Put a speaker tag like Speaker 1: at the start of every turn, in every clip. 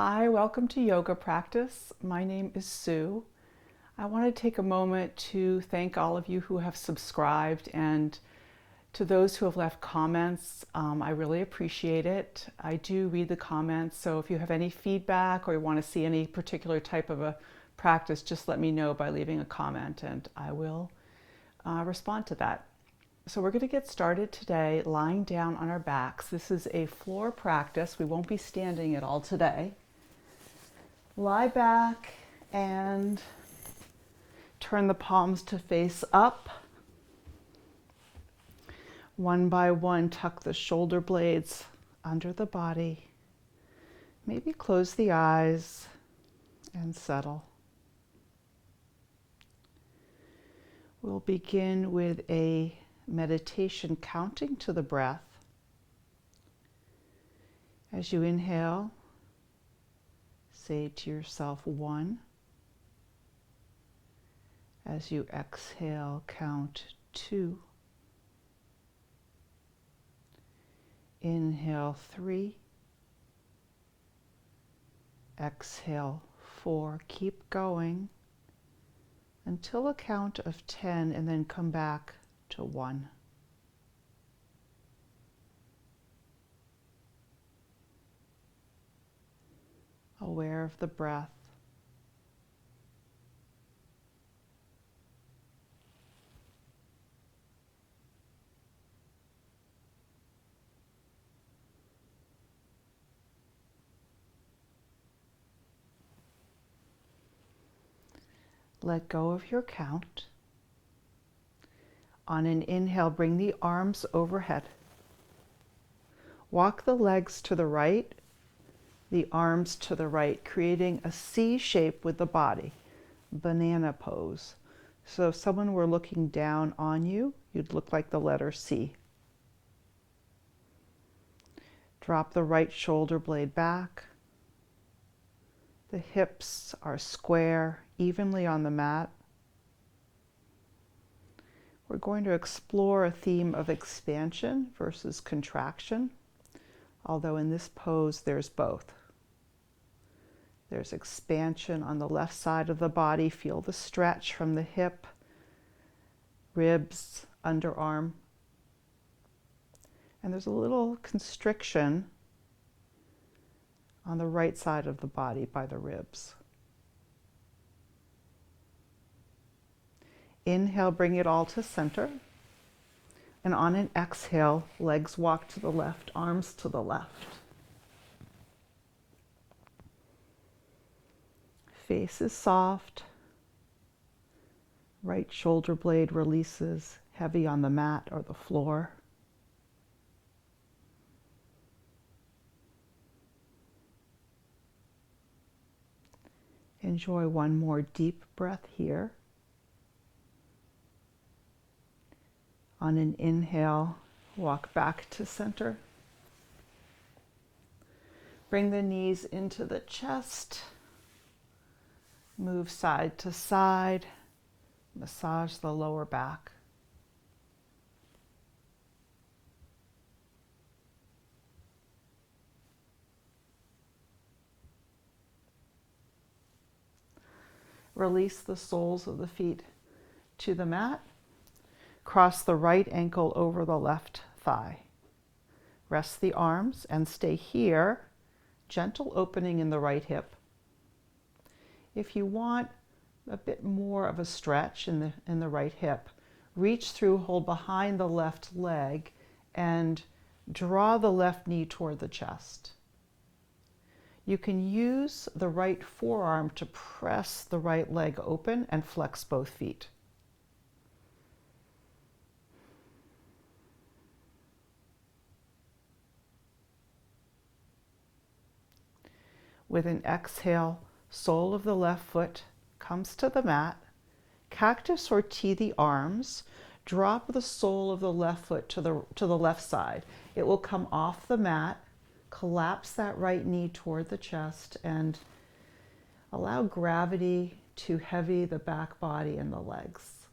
Speaker 1: Hi, welcome to yoga practice. My name is Sue. I want to take a moment to thank all of you who have subscribed and to those who have left comments. I really appreciate it. I do read the comments, so if you have any feedback or you want to see any particular type of a practice, just let me know by leaving a comment and I will respond to that. So we're going to get started today lying down on our backs. This is a floor practice. We won't be standing at all today. Lie back and turn the palms to face up. One by one, tuck the shoulder blades under the body. Maybe close the eyes and settle. We'll begin with a meditation counting to the breath. As you inhale, say to yourself 1. As you exhale, count 2. Inhale 3. Exhale 4. Keep going until a count of 10 and then come back to 1. Aware of the breath. Let go of your count. On an inhale, bring the arms overhead. Walk the legs to the right, the arms to the right, creating a C shape with the body, banana pose. So if someone were looking down on you, you'd look like the letter C. Drop the right shoulder blade back. The hips are square, evenly on the mat. We're going to explore a theme of expansion versus contraction, although in this pose there's both. There's expansion on the left side of the body. Feel the stretch from the hip, ribs, underarm. And there's a little constriction on the right side of the body by the ribs. Inhale, bring it all to center. And on an exhale, legs walk to the left, arms to the left. Face is soft. Right shoulder blade releases, heavy on the mat or the floor. Enjoy one more deep breath here. On an inhale, walk back to center. Bring the knees into the chest. Move side to side. Massage the lower back. Release the soles of the feet to the mat. Cross the right ankle over the left thigh. Rest the arms and stay here. Gentle opening in the right hip. If you want a bit more of a stretch in the right hip, reach through, hold behind the left leg, and draw the left knee toward the chest. You can use the right forearm to press the right leg open and flex both feet. With an exhale, sole of the left foot comes to the mat. Cactus or T the arms. Drop the sole of the left foot to the left side. It will come off the mat. Collapse that right knee toward the chest and allow gravity to heavy the back body and the legs.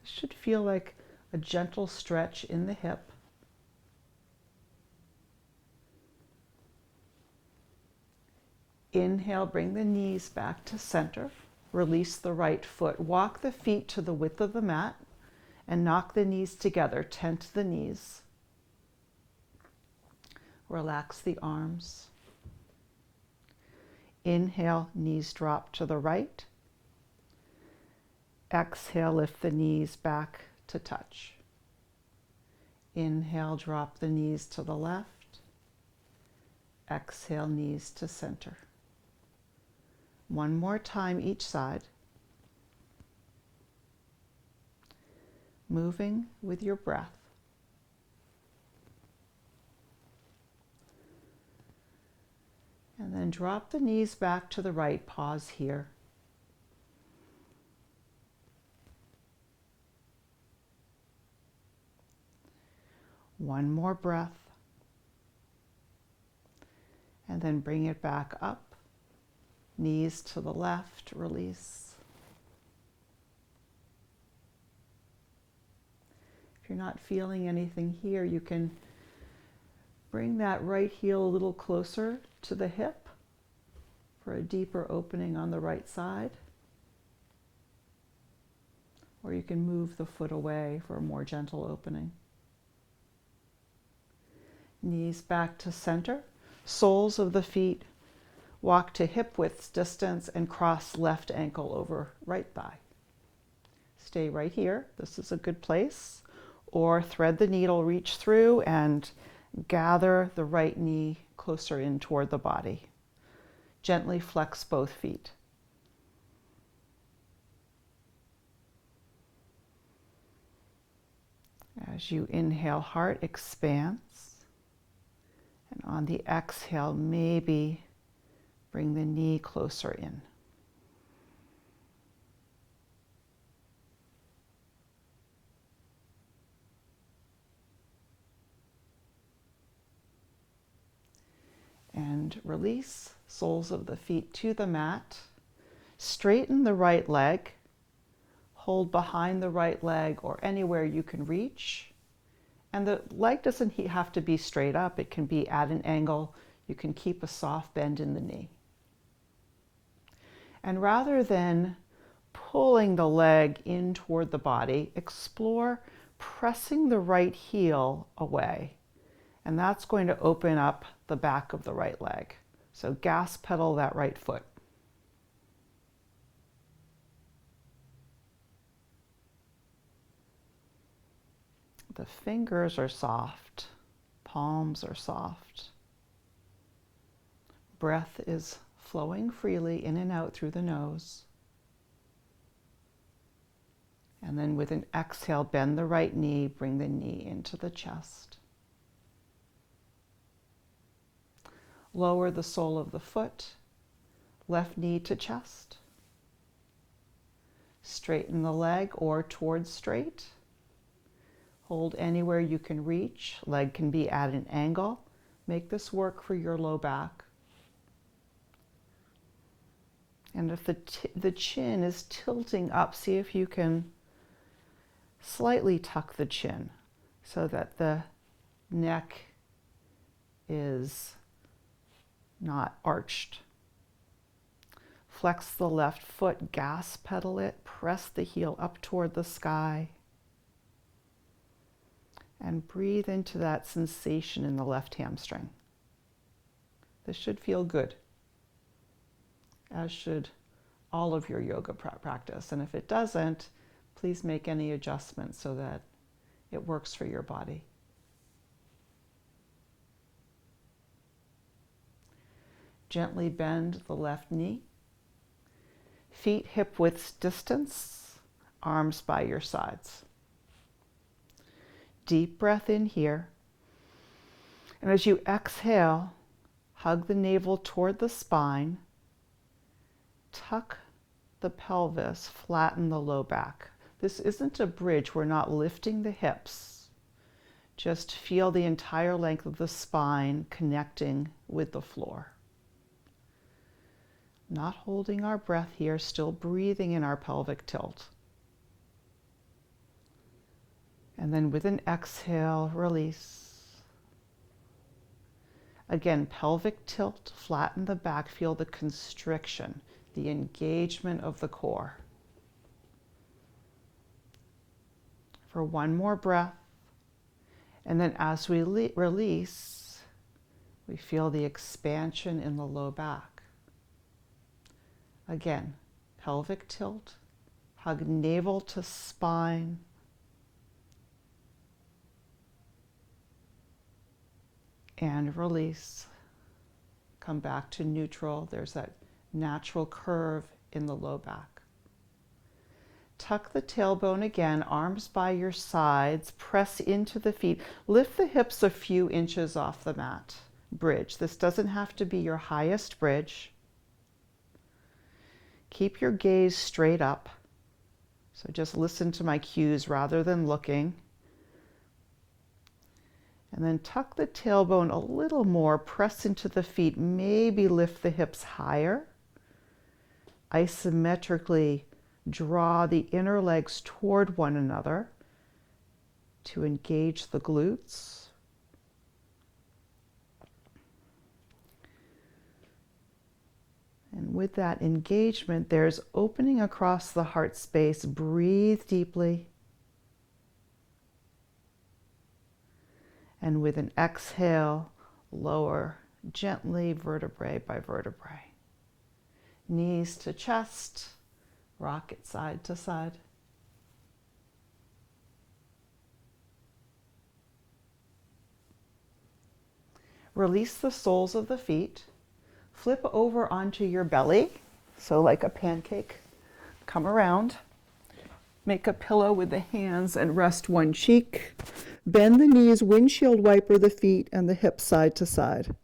Speaker 1: This should feel like a gentle stretch in the hip Inhale, bring the knees back to center. Release the right foot. Walk the feet to the width of the mat and knock the knees together. Tent the knees. Relax the arms. Inhale, knees drop to the right. Exhale, lift the knees back to touch. Inhale, drop the knees to the left. Exhale, knees to center. One more time each side. Moving with your breath. And then drop the knees back to the right. Pause here. One more breath. And then bring it back up. Knees to the left, release. If you're not feeling anything here, you can bring that right heel a little closer to the hip for a deeper opening on the right side. Or you can move the foot away for a more gentle opening. Knees back to center. Soles of the feet walk to hip width distance and cross left ankle over right thigh. Stay right here. This is a good place. Or thread the needle, reach through and gather the right knee closer in toward the body. Gently flex both feet. As you inhale, heart expands. And on the exhale, maybe bring the knee closer in. And release, soles of the feet to the mat. Straighten the right leg. Hold behind the right leg or anywhere you can reach. And the leg doesn't have to be straight up. It can be at an angle. You can keep a soft bend in the knee. And rather than pulling the leg in toward the body, explore pressing the right heel away. And that's going to open up the back of the right leg. So gas pedal that right foot. The fingers are soft, palms are soft. Breath is flowing freely in and out through the nose. And then with an exhale, bend the right knee, bring the knee into the chest. Lower the sole of the foot, left knee to chest. Straighten the leg or towards straight. Hold anywhere you can reach. Leg can be at an angle. Make this work for your low back. And if the chin is tilting up, see if you can slightly tuck the chin so that the neck is not arched. Flex the left foot, gas pedal it, press the heel up toward the sky. And breathe into that sensation in the left hamstring. This should feel good, as should all of your yoga practice. And if it doesn't, please make any adjustments so that it works for your body. Gently bend the left knee. Feet hip width distance, arms by your sides. Deep breath in here. And as you exhale, hug the navel toward the spine. Tuck the pelvis, flatten the low back. This isn't a bridge. We're not lifting the hips. Just feel the entire length of the spine connecting with the floor. Not holding our breath here, still breathing in our pelvic tilt. And then with an exhale, release. Again, pelvic tilt, flatten the back, feel the constriction, the engagement of the core. For one more breath. And then as we release, we feel the expansion in the low back. Again, pelvic tilt, hug navel to spine. And release. Come back to neutral. There's that natural curve in the low back. Tuck the tailbone again, arms by your sides, press into the feet. Lift the hips a few inches off the mat. Bridge. This doesn't have to be your highest bridge. Keep your gaze straight up. So just listen to my cues rather than looking. And then tuck the tailbone a little more, press into the feet, maybe lift the hips higher. Isometrically draw the inner legs toward one another to engage the glutes. And with that engagement, there's opening across the heart space. Breathe deeply. And with an exhale, lower gently vertebrae by vertebrae. Knees to chest, rock it side to side. Release the soles of the feet. Flip over onto your belly, so like a pancake. Come around. Make a pillow with the hands and rest one cheek. Bend the knees, windshield wiper the feet and the hips side to side.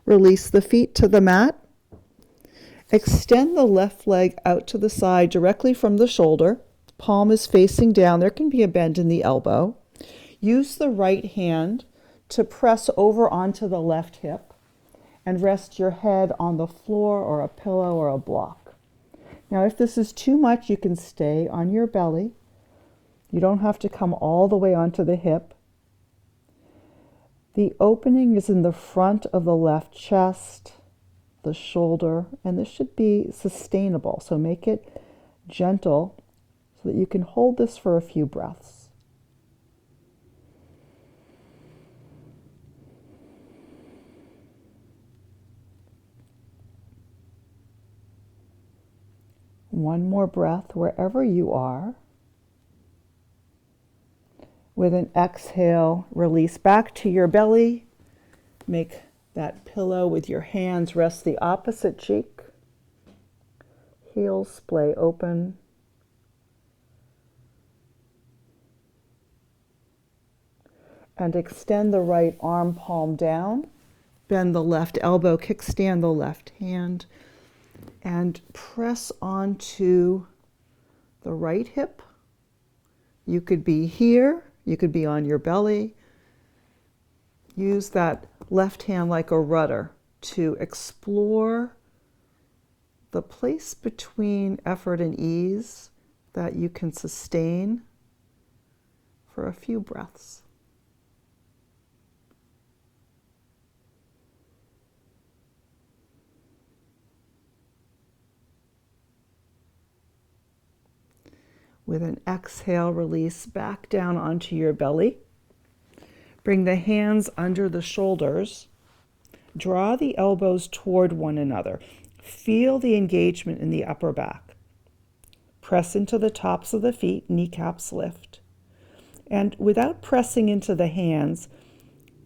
Speaker 1: Release the feet to the mat. Extend the left leg out to the side directly from the shoulder. Palm is facing down. There can be a bend in the elbow. Use the right hand to press over onto the left hip and rest your head on the floor or a pillow or a block. Now, if this is too much, you can stay on your belly. You don't have to come all the way onto the hip. The opening is in the front of the left chest, the shoulder, and this should be sustainable. So make it gentle so that you can hold this for a few breaths. One more breath wherever you are. With an exhale, release back to your belly. Make that pillow with your hands. Rest the opposite cheek. Heels splay open. And extend the right arm palm down. Bend the left elbow, kickstand the left hand. And press onto the right hip. You could be here, you could be on your belly. Use that left hand like a rudder to explore the place between effort and ease that you can sustain for a few breaths. With an exhale, release back down onto your belly. Bring the hands under the shoulders. Draw the elbows toward one another. Feel the engagement in the upper back. Press into the tops of the feet, kneecaps lift. And without pressing into the hands,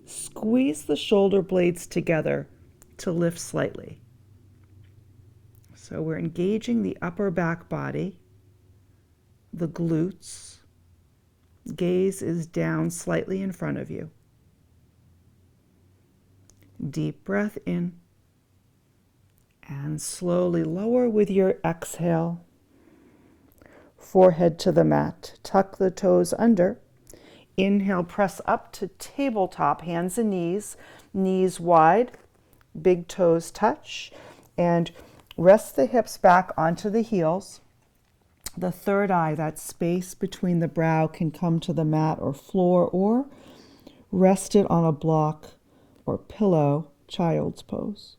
Speaker 1: squeeze the shoulder blades together to lift slightly. So we're engaging the upper back body. The glutes. Gaze is down slightly in front of you. Deep breath in. And slowly lower with your exhale. Forehead to the mat. Tuck the toes under. Inhale, press up to tabletop, hands and knees. Knees wide, big toes touch. And rest the hips back onto the heels. The third eye, that space between the brow, can come to the mat or floor or rest it on a block or pillow, child's pose.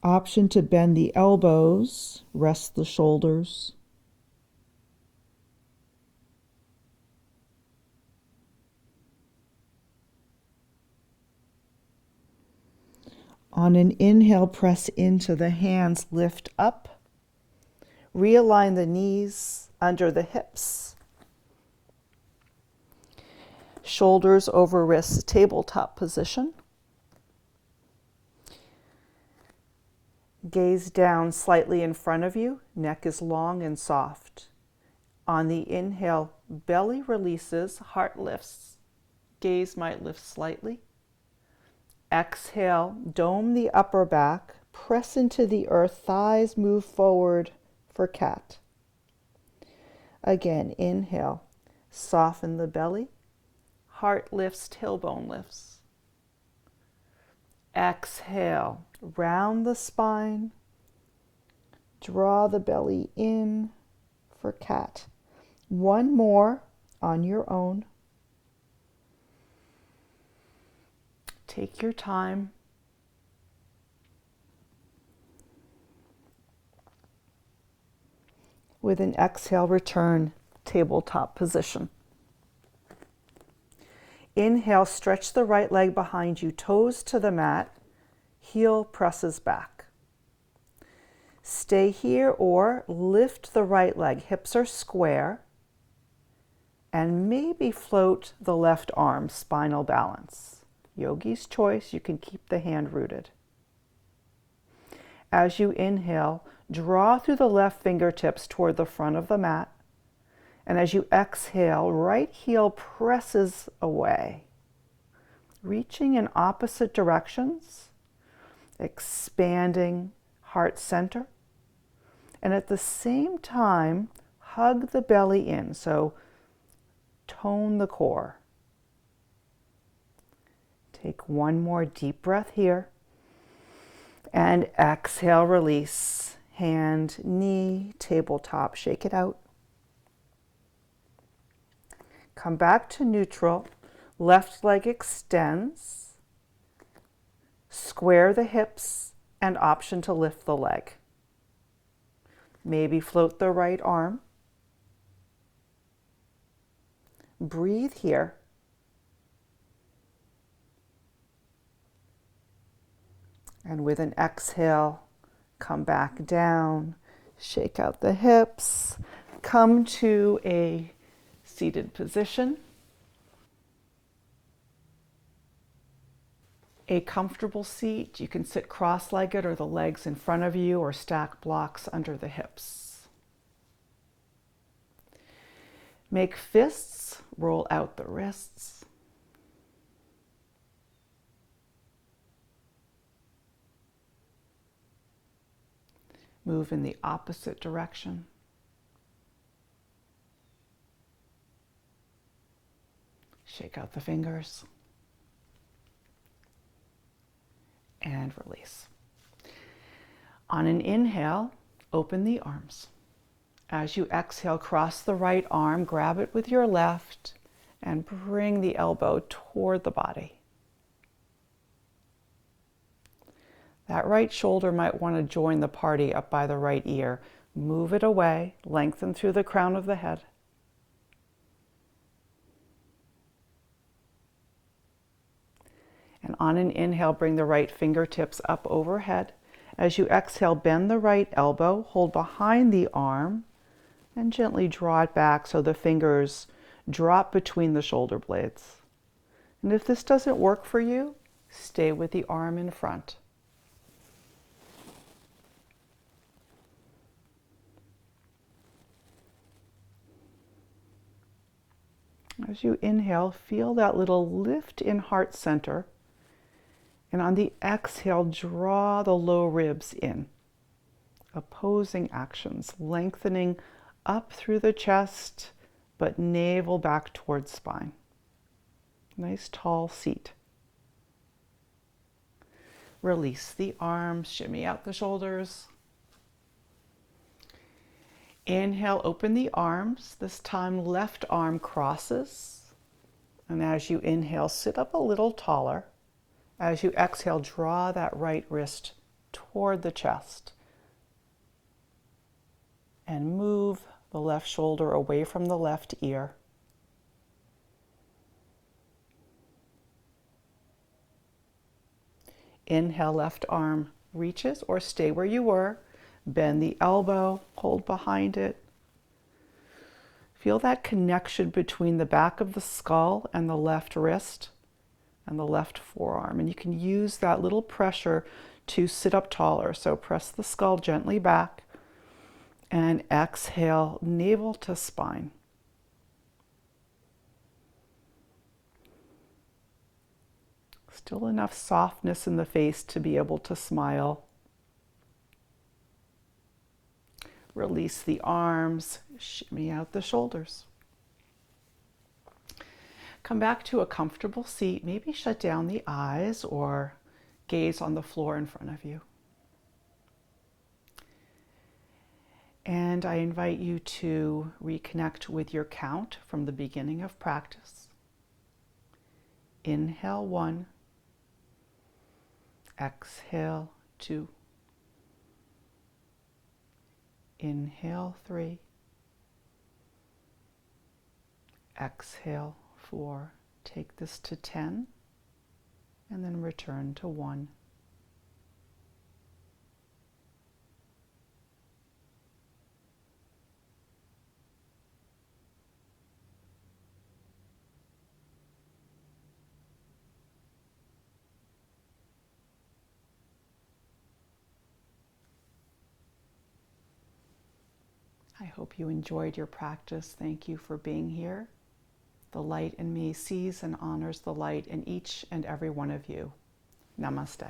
Speaker 1: Option to bend the elbows, rest the shoulders. On an inhale, press into the hands, lift up. Realign the knees under the hips. Shoulders over wrists, tabletop position. Gaze down slightly in front of you, neck is long and soft. On the inhale, belly releases, heart lifts. Gaze might lift slightly. Exhale, dome the upper back, press into the earth, thighs move forward for cat. Again, inhale, soften the belly, heart lifts, tailbone lifts. Exhale, round the spine, draw the belly in for cat. One more on your own. Take your time. With an exhale, return tabletop position. Inhale, stretch the right leg behind you, toes to the mat, heel presses back. Stay here or lift the right leg, hips are square, and maybe float the left arm, spinal balance. Yogi's choice, you can keep the hand rooted. As you inhale, draw through the left fingertips toward the front of the mat. And as you exhale, right heel presses away, reaching in opposite directions, expanding heart center. And at the same time, hug the belly in, so tone the core. Take one more deep breath here. And exhale, release. Hand, knee, tabletop, shake it out. Come back to neutral. Left leg extends. Square the hips and option to lift the leg. Maybe float the right arm. Breathe here. And with an exhale, come back down, shake out the hips, come to a seated position. A comfortable seat, you can sit cross-legged or the legs in front of you or stack blocks under the hips. Make fists, roll out the wrists. Move in the opposite direction. Shake out the fingers. And release. On an inhale, open the arms. As you exhale, cross the right arm, grab it with your left, and bring the elbow toward the body. That right shoulder might want to join the party up by the right ear. Move it away, lengthen through the crown of the head. And on an inhale, bring the right fingertips up overhead. As you exhale, bend the right elbow, hold behind the arm, and gently draw it back so the fingers drop between the shoulder blades. And if this doesn't work for you, stay with the arm in front. As you inhale, feel that little lift in heart center. And on the exhale, draw the low ribs in. Opposing actions, lengthening up through the chest, but navel back towards spine. Nice tall seat. Release the arms, shimmy out the shoulders. Inhale, open the arms. This time, left arm crosses. And as you inhale, sit up a little taller. As you exhale, draw that right wrist toward the chest. And move the left shoulder away from the left ear. Inhale, left arm reaches, or stay where you were. Bend the elbow, hold behind it. Feel that connection between the back of the skull and the left wrist and the left forearm. And you can use that little pressure to sit up taller. So press the skull gently back and exhale, navel to spine. Still enough softness in the face to be able to smile. Release the arms, shimmy out the shoulders. Come back to a comfortable seat. Maybe shut down the eyes or gaze on the floor in front of you. And I invite you to reconnect with your count from the beginning of practice. Inhale 1. Exhale 2. Inhale 3. Exhale 4. Take this to 10 and then return to 1. I hope you enjoyed your practice. Thank you for being here. The light in me sees and honors the light in each and every one of you. Namaste.